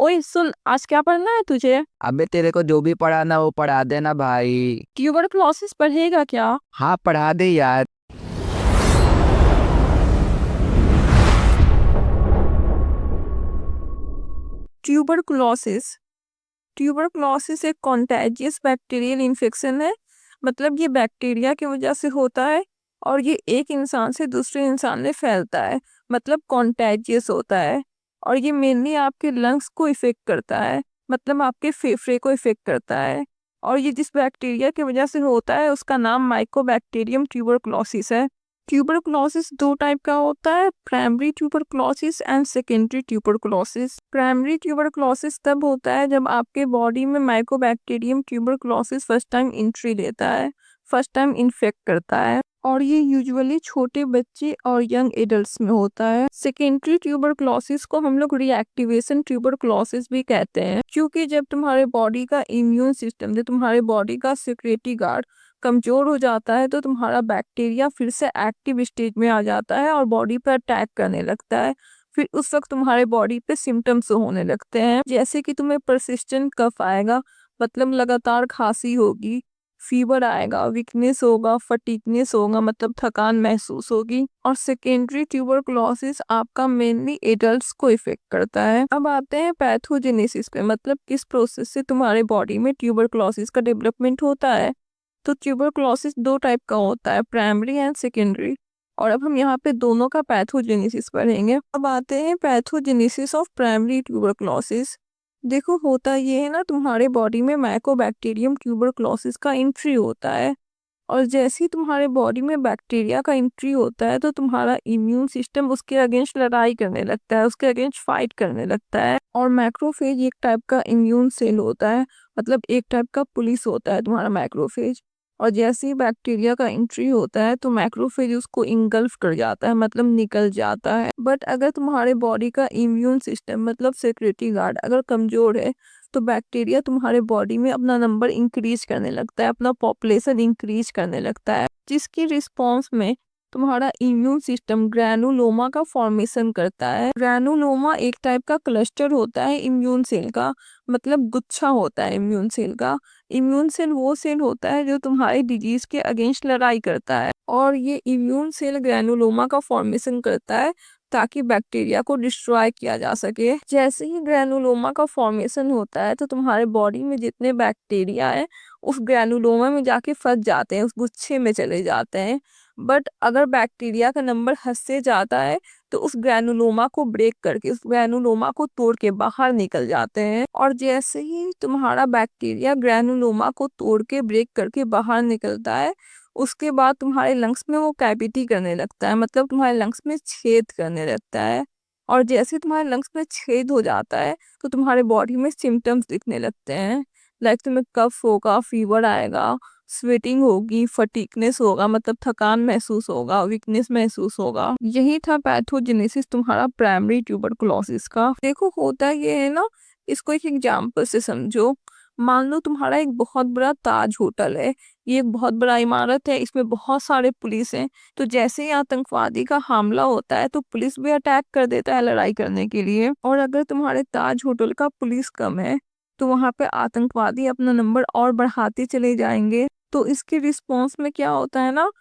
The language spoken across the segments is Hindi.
ओए सुन, आज क्या पढ़ना है तुझे? अबे तेरे को जो भी पढ़ाना वो पढ़ा देना भाई। ट्यूबरक्लोसिस पढ़ेगा क्या? हाँ पढ़ा दे यार। ट्यूबरक्लोसिस ट्यूबरक्लोसिस एक कॉन्टेजियस बैक्टीरियल इन्फेक्शन है। मतलब ये बैक्टीरिया की वजह से होता है और ये एक इंसान से दूसरे इंसान में फैलता है। मतलब कॉन्टेजियस होता है और ये मेनली आपके लंग्स को इफेक्ट करता है। मतलब आपके फेफड़े को इफेक्ट करता है। और ये जिस बैक्टीरिया की वजह से होता है उसका नाम माइकोबैक्टीरियम ट्यूबरक्लोसिस है। ट्यूबरक्लोसिस दो टाइप का होता है, primary tuberculosis and secondary tuberculosis. Primary tuberculosis तब होता है जब आपके बॉडी में Mycobacterium tuberculosis first time entry लेता है, फर्स्ट टाइम इन्फेक्ट करता है और ये यूजुअली छोटे बच्चे और यंग एडल्ट्स में होता है। सेकेंडरी ट्यूबरक्लोसिस को हम लोग रिएक्टिवेशन ट्यूबरक्लोसिस भी कहते हैं, क्योंकि जब तुम्हारे बॉडी का इम्यून सिस्टम, जब तुम्हारे बॉडी का सिक्योरिटी गार्ड कमजोर हो जाता है तो तुम्हारा बैक्टीरिया फिर से एक्टिव स्टेज में आ जाता है और बॉडी पर अटैक करने लगता है। फिर उस वक्त तुम्हारे बॉडी पे सिम्टम्स होने लगते हैं, जैसे कि तुम्हें परसिस्टेंट कफ आएगा, मतलब लगातार खांसी होगी, फीवर आएगा, वीकनेस होगा, फटीगनेस होगा, मतलब थकान महसूस होगी। और सेकेंडरी ट्यूबरक्लोसिस आपका मेनली एडल्ट्स को इफेक्ट करता है। अब आते हैं पैथोजेनेसिस पे, मतलब किस प्रोसेस से तुम्हारे बॉडी में ट्यूबरक्लोसिस का डेवलपमेंट होता है। तो ट्यूबरक्लोसिस दो टाइप का होता है, प्राइमरी एंड सेकेंडरी। और अब हम यहाँ पे दोनों का पैथोजेनेसिस पढ़ेंगे। अब आते हैं पैथोजेनेसिस ऑफ प्राइमरी ट्यूबरक्लोसिस। देखो होता ये है ना, तुम्हारे बॉडी में माइकोबैक्टीरियम ट्यूबरक्लोसिस का एंट्री होता है और जैसे ही तुम्हारे बॉडी में बैक्टीरिया का एंट्री होता है तो तुम्हारा इम्यून सिस्टम उसके अगेंस्ट लड़ाई करने लगता है, उसके अगेंस्ट फाइट करने लगता है। और मैक्रोफेज एक टाइप का इम्यून सेल होता है, मतलब एक टाइप का पुलिस होता है तुम्हारा मैक्रोफेज। और जैसे ही बैक्टीरिया का एंट्री होता है तो मैक्रोफेज उसको इंगल्फ कर जाता है, मतलब निकल जाता है। बट अगर तुम्हारे बॉडी का इम्यून सिस्टम, मतलब सिक्योरिटी गार्ड अगर कमजोर है तो बैक्टीरिया तुम्हारे बॉडी में अपना नंबर इंक्रीज करने लगता है, अपना पॉपुलेशन इंक्रीज करने लगता है, जिसकी रिस्पॉन्स में तुम्हारा इम्यून सिस्टम ग्रैनुलोमा का फॉर्मेशन करता है। ग्रैनुलोमा एक टाइप का क्लस्टर होता है इम्यून सेल का, मतलब गुच्छा होता है इम्यून सेल का। इम्यून सेल वो सेल होता है जो तुम्हारी डिजीज के अगेंस्ट लड़ाई करता है और ये इम्यून सेल ग्रैनुलोमा का फॉर्मेशन करता है ताकि बैक्टीरिया को डिस्ट्रॉय किया जा सके। जैसे ही ग्रैनुलोमा का फॉर्मेशन होता है तो तुम्हारे बॉडी में जितने बैक्टीरिया है उस ग्रैनुलोमा में जाके फंस जाते हैं, उस गुच्छे में चले जाते हैं। बट अगर बैक्टीरिया का नंबर हद से जाता है तो उस ग्रैनुलोमा को ब्रेक करके, उस ग्रैनुलोमा को तोड़ के बाहर निकल जाते हैं। और जैसे ही तुम्हारा बैक्टीरिया ग्रैनुलोमा को तोड़ के ब्रेक करके बाहर निकलता है उसके बाद तुम्हारे लंग्स में वो कैविटी करने लगता है, मतलब तुम्हारे लंग्स में छेद करने लगता है। और जैसे तुम्हारे लंग्स में छेद हो जाता है तो तुम्हारे बॉडी में सिम्टम्स दिखने लगते हैं। लाइक तुम्हें कफ होगा, फीवर आएगा, स्वेटिंग होगी, फटीगनेस होगा, मतलब थकान महसूस होगा, वीकनेस महसूस होगा। यही था पैथोजेनेसिस तुम्हारा प्राइमरी ट्यूबरकुलोसिस का। देखो होता ये है ना, इसको एक एग्जाम्पल से समझो। मान लो तुम्हारा एक बहुत बड़ा ताज होटल है, ये एक बहुत बड़ा इमारत है, इसमें बहुत सारे पुलिस हैं। तो जैसे ही आतंकवादी का हमला होता है तो पुलिस भी अटैक कर देता है लड़ाई करने के लिए। और अगर तुम्हारे ताज होटल का पुलिस कम है तो वहां पे आतंकवादी अपना नंबर और बढ़ाते चले जाएंगे। तो इसके रिस्पॉन्स में क्या होता है ना,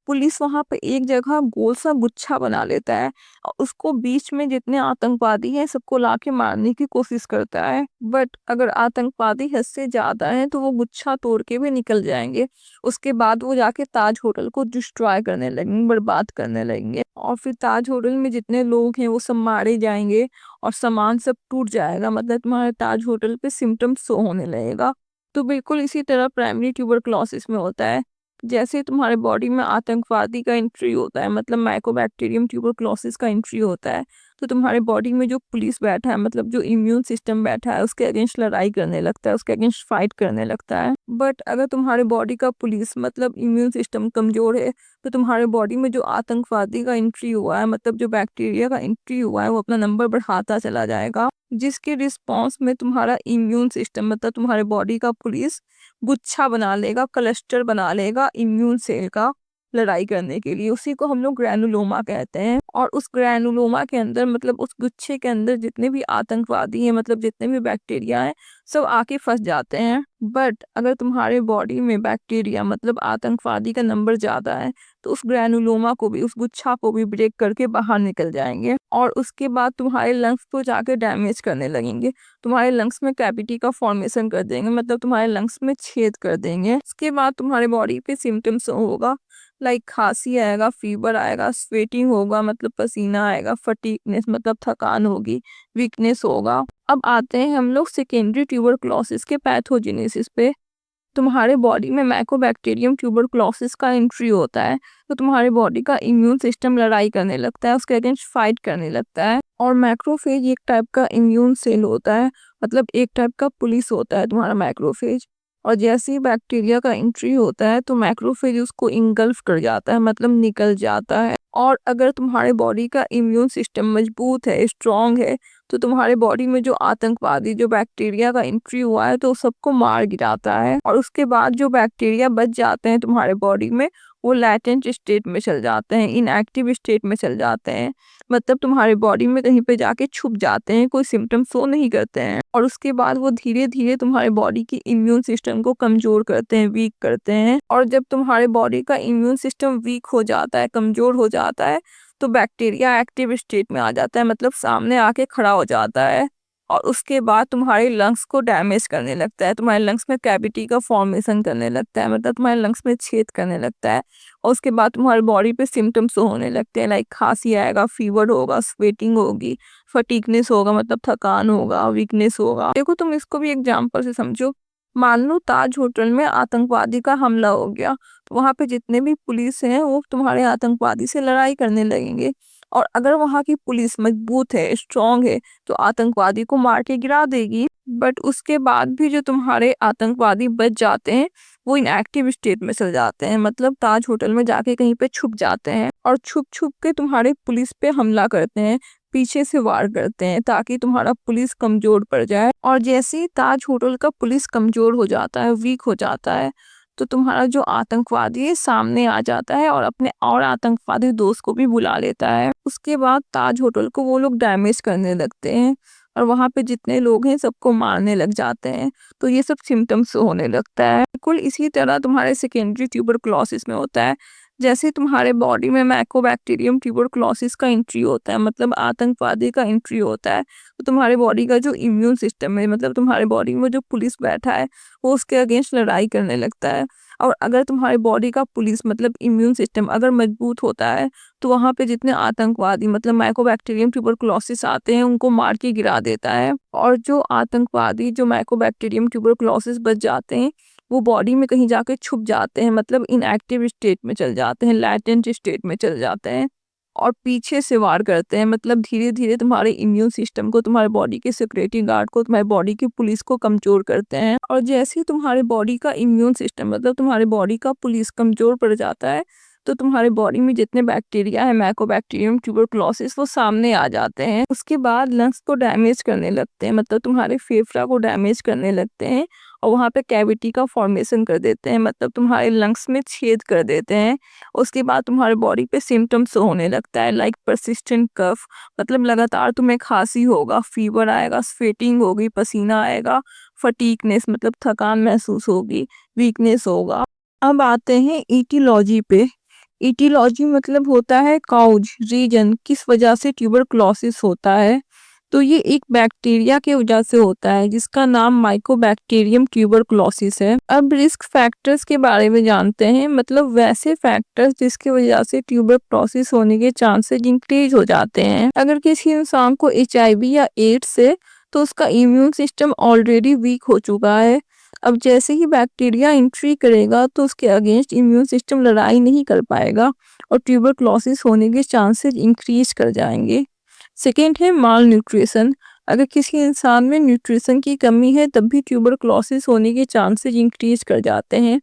पुलिस वहां पे एक जगह गोल सा गुच्छा बना लेता है और उसको बीच में जितने आतंकवादी हैं सबको लाके मारने की कोशिश करता है। बट अगर आतंकवादी हद से ज्यादा हैं तो वो गुच्छा तोड़ के भी निकल जाएंगे। उसके बाद वो जाके ताज होटल को डिस्ट्रॉय करने लगेंगे, बर्बाद करने लगेंगे और फिर ताज होटल में जितने लोग हैं वो सब मारे जाएंगे और सामान सब टूट जाएगा, मतलब तुम्हारे ताज होटल पे सिम्टम्स शो होने लगेगा। तो बिल्कुल इसी तरह प्राइमरी ट्यूबरक्लोसिस में होता है। जैसे तुम्हारे बॉडी में आतंकवादी का एंट्री होता है, मतलब माइकोबैक्टीरियम ट्यूबरक्लोसिस का एंट्री होता है, तो तुम्हारे बॉडी में जो पुलिस बैठा है, मतलब जो इम्यून सिस्टम बैठा है, उसके अगेंस्ट लड़ाई करने लगता है, उसके अगेंस्ट फाइट करने लगता है। बट अगर तुम्हारे बॉडी का पुलिस, मतलब इम्यून सिस्टम कमजोर है तो तुम्हारे बॉडी में जो आतंकवादी का एंट्री हुआ है, मतलब जो बैक्टीरिया का एंट्री हुआ है, वो अपना नंबर बढ़ाता चला जाएगा, जिसके रिस्पॉन्स में तुम्हारा इम्यून सिस्टम, मतलब तुम्हारे बॉडी का पुलिस गुच्छा बना लेगा, क्लस्टर बना लेगा इम्यून सेल का, लड़ाई करने के लिए। उसी को हम लोग ग्रैनुलोमा कहते हैं। और उस ग्रैनुलोमा के अंदर मतलब उस गुच्छे के अंदर जितने भी आतंकवादी हैं, मतलब जितने भी बैक्टीरिया हैं, सब आके फंस जाते हैं। बट अगर तुम्हारे बॉडी में बैक्टीरिया मतलब आतंकवादी का नंबर ज़्यादा है तो उस ग्रैनुलोमा को भी, उस गुच्छा को भी ब्रेक करके बाहर निकल जाएंगे और उसके बाद तुम्हारे लंग्स को जाके डैमेज करने लगेंगे। तुम्हारे लंग्स में कैविटी का फॉर्मेशन कर देंगे, मतलब तुम्हारे लंग्स में छेद कर देंगे। उसके बाद तुम्हारे बॉडी पे सिम्टम्स होगा, लाइक खांसी आएगा, फीवर आएगा, स्वेटिंग होगा मतलब पसीना आएगा, फटीगनेस मतलब थकान होगी, वीकनेस होगा। अब आते हैं हम लोग सेकेंडरी ट्यूबरक्लोसिस के पैथोजेनेसिस पे। तुम्हारे बॉडी में माइकोबैक्टीरियम ट्यूबरक्लोसिस का एंट्री होता है तो तुम्हारे बॉडी का इम्यून सिस्टम लड़ाई करने लगता है, उसके अगेंस्ट फाइट करने लगता है। और मैक्रोफेज एक टाइप का इम्यून सेल होता है, मतलब एक टाइप का पुलिस होता है तुम्हारा मैक्रोफेज। और जैसे ही बैक्टीरिया का एंट्री होता है तो मैक्रोफेज उसको इंगल्फ कर जाता है, मतलब निकल जाता है। और अगर तुम्हारे बॉडी का इम्यून सिस्टम मजबूत है, स्ट्रांग है, तो तुम्हारे बॉडी में जो आतंकवादी, जो बैक्टीरिया का एंट्री हुआ है तो सबको मार गिराता है। और उसके बाद जो बैक्टीरिया बच जाते हैं तुम्हारे बॉडी में वो लैटेंट स्टेट में चल जाते हैं, इनएक्टिव स्टेट में चल जाते हैं, मतलब तुम्हारे बॉडी में कहीं पे जाके छुप जाते हैं, कोई सिम्टम शो नहीं करते हैं। और उसके बाद वो धीरे धीरे तुम्हारे बॉडी की इम्यून सिस्टम को कमजोर करते हैं, वीक करते हैं। और जब तुम्हारे बॉडी का इम्यून सिस्टम वीक हो जाता है, कमजोर हो जाता है, तो बैक्टीरिया एक्टिव स्टेट में आ जाता है, मतलब सामने आके खड़ा हो जाता है। और उसके बाद तुम्हारे लंग्स को डैमेज करने लगता है, तुम्हारे लंग्स में कैविटी का फॉर्मेशन करने लगता है, मतलब तुम्हारे लंग्स में छेद करने लगता है। और उसके बाद तुम्हारे बॉडी पे सिम्टम्स होने लगते हैं, लाइक खांसी आएगा, फीवर होगा, स्वेटिंग होगी, फटीगनेस होगा मतलब थकान होगा, वीकनेस होगा। देखो तुम इसको भी एग्जांपल से समझो। मान लो ताज होटल में आतंकवादी का हमला हो गया, तो वहां पे जितने भी पुलिस हैं वो तुम्हारे आतंकवादी से लड़ाई करने लगेंगे। और अगर वहां की पुलिस मजबूत है, स्ट्रांग है, तो आतंकवादी को मार के गिरा देगी। बट उसके बाद भी जो तुम्हारे आतंकवादी बच जाते हैं वो इनएक्टिव स्टेट में चल जाते हैं, मतलब ताज होटल में जाके कहीं पे छुप जाते हैं और छुप छुप के तुम्हारे पुलिस पे हमला करते हैं, पीछे से वार करते हैं ताकि तुम्हारा पुलिस कमजोर पड़ जाए। और जैसे ही ताज होटल का पुलिस कमजोर हो जाता है, वीक हो जाता है, तो तुम्हारा जो आतंकवादी है सामने आ जाता है और अपने और आतंकवादी दोस्त को भी बुला लेता है। उसके बाद ताज होटल को वो लोग डैमेज करने लगते हैं और वहाँ पे जितने लोग हैं सबको मारने लग जाते हैं। तो ये सब सिम्टम्स होने लगता है। बिल्कुल इसी तरह तुम्हारे सेकेंडरी ट्यूबरक्लोसिस में होता है। जैसे तुम्हारे बॉडी में माइकोबैक्टीरियम ट्यूबरक्लोसिस का एंट्री होता है, मतलब आतंकवादी का एंट्री होता है, तो तुम्हारे बॉडी का जो इम्यून सिस्टम है, मतलब तुम्हारे बॉडी में जो पुलिस बैठा है वो उसके अगेंस्ट लड़ाई करने लगता है। और अगर तुम्हारी बॉडी का पुलिस मतलब इम्यून सिस्टम अगर मजबूत होता है तो वहाँ पे जितने आतंकवादी मतलब माइकोबैक्टीरियम ट्यूबरक्लोसिस आते हैं उनको मार के गिरा देता है। और जो आतंकवादी जो माइकोबैक्टीरियम ट्यूबरक्लोसिस बच जाते हैं वो बॉडी में कहीं जाके छुप जाते हैं, मतलब इनएक्टिव स्टेट में चल जाते हैं, लैटेंट स्टेट में चल जाते हैं और पीछे से वार करते हैं, मतलब धीरे धीरे तुम्हारे इम्यून सिस्टम को, तुम्हारे बॉडी के सिक्योरिटी गार्ड को, तुम्हारे बॉडी की पुलिस को कमजोर करते हैं। और जैसे ही तुम्हारे बॉडी का इम्यून सिस्टम मतलब तुम्हारे बॉडी का पुलिस कमजोर पड़ जाता है तो तुम्हारे बॉडी में जितने बैक्टीरिया है माइकोबैक्टीरियम ट्यूबरक्लोसिस वो सामने आ जाते हैं। उसके बाद लंग्स को डैमेज करने लगते हैं, मतलब तुम्हारे फेफड़ा को डैमेज करने लगते हैं और वहाँ पे कैविटी का फॉर्मेशन कर देते हैं, मतलब तुम्हारे लंग्स में छेद कर देते हैं। उसके बाद तुम्हारे बॉडी पे सिम्टम्स होने लगता है, लाइक परसिस्टेंट कफ, मतलब लगातार तुम्हें खांसी होगा, फीवर आएगा, स्वेटिंग होगी, पसीना आएगा, फटीगनेस मतलब थकान महसूस होगी, वीकनेस होगा। अब आते हैं ईटियोलॉजी पे। ईटियोलॉजी मतलब होता है काउज, रीजन, किस वजह से ट्यूबरक्लोसिस होता है। तो ये एक बैक्टीरिया के वजह से होता है जिसका नाम माइकोबैक्टीरियम ट्यूबरक्लोसिस है। अब रिस्क फैक्टर्स के बारे में जानते हैं, मतलब वैसे फैक्टर्स जिसकी वजह से ट्यूबरक्लोसिस होने के चांसेस इंक्रीज हो जाते हैं। अगर किसी इंसान को HIV या एड्स है तो उसका इम्यून सिस्टम ऑलरेडी वीक हो चुका है। अब जैसे ही बैक्टीरिया एंट्री करेगा तो उसके अगेंस्ट इम्यून सिस्टम लड़ाई नहीं कर पाएगा और ट्यूबरक्लोसिस होने के चांसेस इंक्रीज कर जाएंगे। सेकेंड है माल न्यूट्रिशन। अगर किसी इंसान में न्यूट्रिशन की कमी है तब भी ट्यूबरक्लोसिस होने के चांसेस इंक्रीज कर जाते हैं।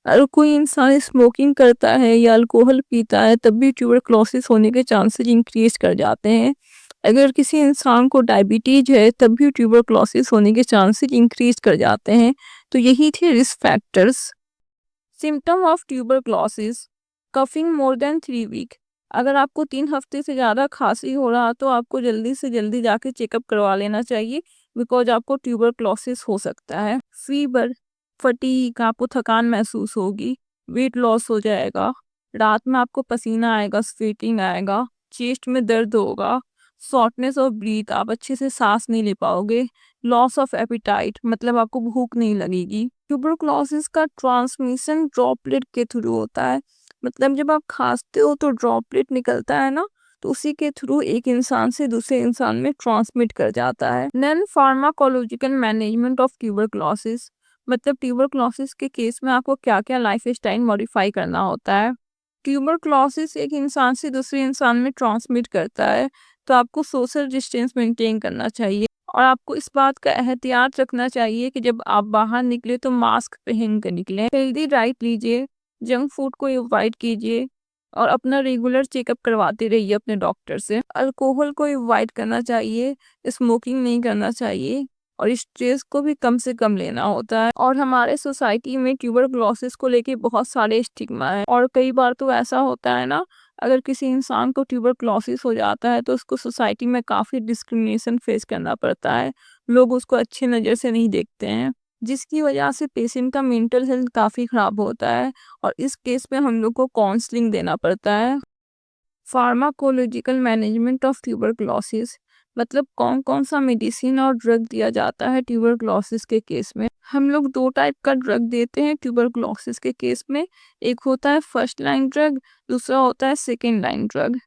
अगर कोई इंसान स्मोकिंग करता है या अल्कोहल पीता है तब भी ट्यूबरक्लोसिस होने के चांसेस इंक्रीज कर जाते हैं। अगर किसी इंसान को डायबिटीज है तब भी ट्यूबरक्लोसिस होने के चांसेस इंक्रीज कर जाते हैं। तो यही थे risk factors. Symptom of tuberculosis. Coughing more than 3 week, अगर आपको 3 हफ्ते से ज़्यादा खांसी हो रहा तो आपको जल्दी से जल्दी जाके चेकअप करवा लेना चाहिए, बिकॉज आपको ट्यूबरक्लोसिस हो सकता है। फीवर, फटीग, आपको थकान महसूस होगी, वेट लॉस हो जाएगा, रात में आपको पसीना आएगा, स्वेटिंग आएगा, चेस्ट में दर्द होगा, शॉर्टनेस ऑफ ब्रीथ, आप अच्छे से सांस नहीं ले पाओगे, लॉस ऑफ एपिटाइट, मतलब आपको भूख नहीं लगेगी। ट्यूबरक्लोसिस का ट्रांसमिशन ड्रॉपलेट के थ्रू होता है, मतलब जब आप खांसते हो तो ड्रॉपलेट निकलता है ना, तो उसी के थ्रू एक इंसान से दूसरे इंसान में ट्रांसमिट कर जाता है। Non pharmacological management of tuberculosis, मतलब ट्यूबरक्लोसिस के केस में आपको क्या क्या लाइफ स्टाइल मॉडिफाई करना होता है। ट्यूबरक्लोसिस एक इंसान से दूसरे इंसान में ट्रांसमिट करता है, तो आपको सोशल डिस्टेंस मेंटेन करना चाहिए और आपको इस बात का एहतियात रखना चाहिए कि जब आप बाहर निकले तो मास्क पहन कर निकलें। हेल्दी डाइट लीजिए, जंक फूड को अवॉइड कीजिए और अपना रेगुलर चेकअप करवाते रहिए अपने डॉक्टर से। अल्कोहल को अवॉइड करना चाहिए, स्मोकिंग नहीं करना चाहिए और स्ट्रेस को भी कम से कम लेना होता है। और हमारे सोसाइटी में ट्यूबरक्लोसिस को लेके बहुत सारे स्टिग्मा है और कई बार तो ऐसा होता है ना, अगर किसी इंसान को ट्यूबरक्लोसिस हो जाता है तो उसको सोसाइटी में काफ़ी डिस्क्रिमिनेशन फेस करना पड़ता है, लोग उसको अच्छी नज़र से नहीं देखते हैं, जिसकी वजह से पेशेंट का मेंटल हेल्थ काफ़ी ख़राब होता है और इस केस में हम लोग को काउंसलिंग देना पड़ता है। फार्माकोलॉजिकल मैनेजमेंट ऑफ ट्यूबरक्लोसिस, मतलब कौन कौन सा मेडिसिन और ड्रग दिया जाता है ट्यूबरक्लोसिस के केस में। हम लोग 2 टाइप का ड्रग देते हैं ट्यूबरक्लोसिस के केस में, एक होता है फर्स्ट लाइन ड्रग, दूसरा होता है सेकेंड लाइन ड्रग।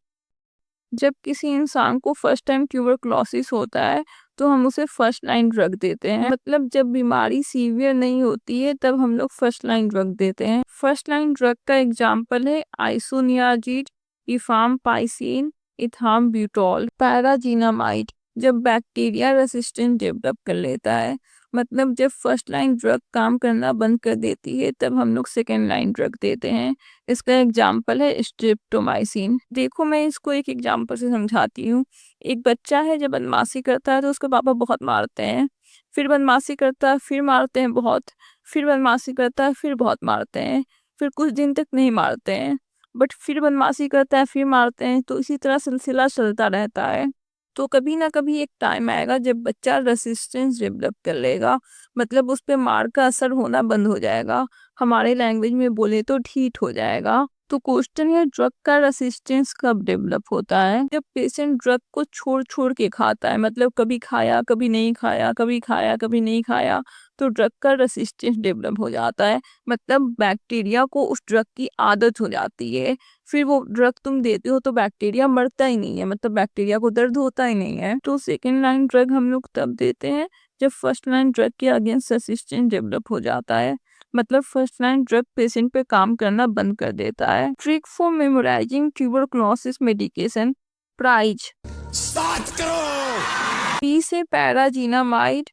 जब किसी इंसान को फर्स्ट टाइम ट्यूबरक्लोसिस होता है तो हम उसे फर्स्ट लाइन ड्रग देते हैं, मतलब जब बीमारी सीवियर नहीं होती है तब हम लोग फर्स्ट लाइन ड्रग देते हैं। फर्स्ट लाइन ड्रग का एग्जांपल है आइसोनियाजिड, रिफाम्पाइसिन, इथाम्ब्यूटोल, पैराजीनामाइड। जब बैक्टीरिया रेसिस्टेंस डेवलप कर लेता है, मतलब जब फर्स्ट लाइन ड्रग काम करना बंद कर देती है, तब हम लोग सेकेंड लाइन ड्रग देते हैं। इसका एग्जाम्पल है स्ट्रेप्टोमाइसिन। देखो मैं इसको एक एग्जाम्पल से समझाती हूँ। एक बच्चा है, जब बदमाशी करता है तो उसके पापा बहुत मारते हैं, फिर बदमाशी करता है फिर मारते हैं बहुत, फिर बदमाशी करता है फिर बहुत मारते हैं, फिर कुछ दिन तक नहीं मारते हैं, बट फिर बदमाशी करता है फिर मारते हैं, तो इसी तरह सिलसिला चलता रहता है। तो कभी ना कभी एक टाइम आएगा जब बच्चा रेसिस्टेंस डेवलप कर लेगा, मतलब उस पर मार का असर होना बंद हो जाएगा, हमारे लैंग्वेज में बोले तो ढीठ हो जाएगा। तो क्वेश्चन है, ड्रग का रेसिस्टेंस कब डेवलप होता है? जब पेशेंट ड्रग को छोड़ छोड़ के खाता है, मतलब कभी खाया कभी नहीं खाया, कभी खाया कभी नहीं खाया, तो ड्रग का रेसिस्टेंस डेवलप हो जाता है, मतलब बैक्टीरिया को उस ड्रग की आदत हो जाती है। फिर वो ड्रग तुम देते हो तो बैक्टीरिया मरता ही नहीं है, मतलब बैक्टीरिया को दर्द होता ही नहीं है। तो सेकेंड लाइन ड्रग हम लोग तब देते हैं जब फर्स्ट लाइन ड्रग के अगेंस्ट रेसिस्टेंस डेवलप हो जाता है, मतलब फर्स्ट लाइन ड्रग पेशेंट पे काम करना बंद कर देता है। Trick for memorising tuberculosis medication. Prize: start करो। पी से पैराजीनामाइड,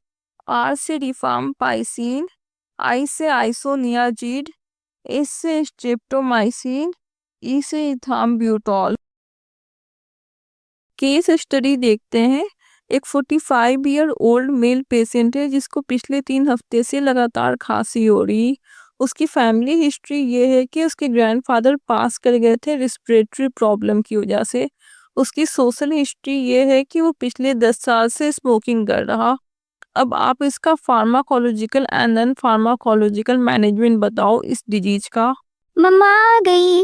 आर से रिफाम्पाइसिन, आई से आइसोनियाजिड, एस से स्ट्रेप्टोमाइसिन, ई से इथाम्ब्यूटोल। केस स्टडी देखते हैं। एक 45 ईयर ओल्ड मेल पेशेंट है जिसको पिछले 3 हफ्ते से लगातार खांसी हो रही। उसकी फैमिली हिस्ट्री ये है कि उसके ग्रैंडफादर पास कर गए थे रिस्पिरेटरी प्रॉब्लम की वजह से। उसकी सोशल हिस्ट्री ये है कि वो पिछले 10 साल से स्मोकिंग कर रहा। अब आप इसका pharmacological and non pharmacological management बताओ इस डिजीज का। मम्मा आ गई।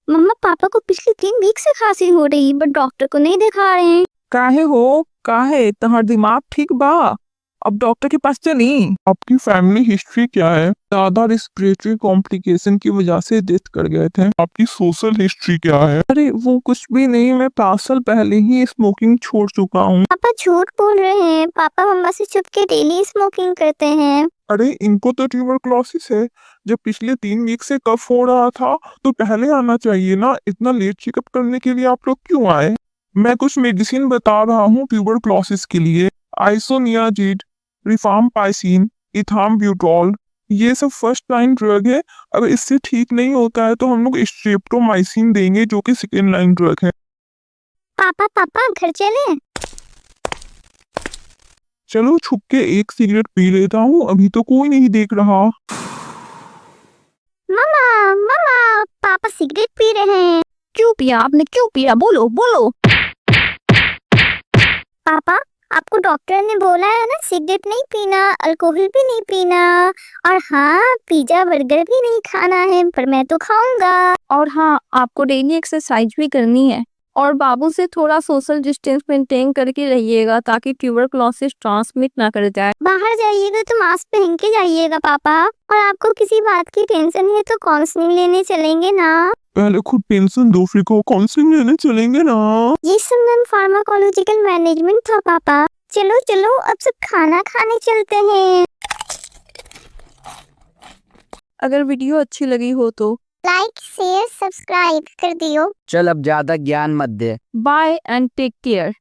मम्मा, पापा को पिछले 3 वीक से खांसी हो रही, बट डॉक्टर को नहीं दिखा रहे हैं। काहे हो, काहे तहार दिमाग ठीक बा? अब डॉक्टर के पास चली। आपकी फैमिली हिस्ट्री क्या है? ज्यादा रिस्पिरेटरी कॉम्प्लिकेशन की वजह से डेथ कर गए थे। आपकी सोशल हिस्ट्री क्या है? अरे वो कुछ भी नहीं, मैं 5 साल पहले ही स्मोकिंग छोड़ चुका हूँ। पापा झूठ बोल रहे हैं। पापा मम्मा से छुप के डेली स्मोकिंग करते हैं। अरे इनको तो ट्यूबरक्लोसिस है। जब पिछले 3 वीक से कफ हो रहा था तो पहले आना चाहिए ना, इतना लेट चेकअप करने के लिए आप लोग क्यों आए? मैं कुछ मेडिसिन बता रहा हूँ ट्यूबरक्लोसिस के लिए। आइसोनियाजिड, रिफाम्पाइसिन, इथाम्ब्यूटोल, ये सब फर्स्ट लाइन ड्रग है। अगर इससे ठीक नहीं होता है तो हम लोग स्ट्रेप्टोमाइसिन देंगे जो कि सेकेंड लाइन ड्रग है। पापा पापा घर चले। चलो छुप के एक सिगरेट पी लेता हूँ, अभी तो कोई नहीं देख रहा। मम्मा मम्मा, पापा सिगरेट पी रहे हैं। क्यों पिया आपने, क्यों पिया? बोलो बोलो। पापा, आपको डॉक्टर ने बोला है ना सिगरेट नहीं पीना, अल्कोहल भी नहीं पीना, और हाँ पिज्जा बर्गर भी नहीं खाना है, पर मैं तो खाऊंगा। और हाँ, आपको डेली एक्सरसाइज भी करनी है और बाबू से थोड़ा सोशल डिस्टेंस मेंटेन करके रहिएगा ताकि ट्यूबरक्लोसिस ट्रांसमिट ना कर जाए। बाहर जाइएगा तो मास्क पहन के जाइएगा पापा। और आपको किसी बात की टेंशन है तो काउंसलिंग लेने चलेंगे ना? पहले खुद टेंशन दो फिर को काउंसलिंग लेने चलेंगे ना। ये सब मैम फार्माकोलॉजिकल मैनेजमेंट था पापा। चलो चलो अब सब खाना खाने चलते हैं। अगर वीडियो अच्छी लगी हो तो लाइक शेयर सब्सक्राइब कर दियो। चल अब ज्यादा ज्ञान मत दे। Bye and take care.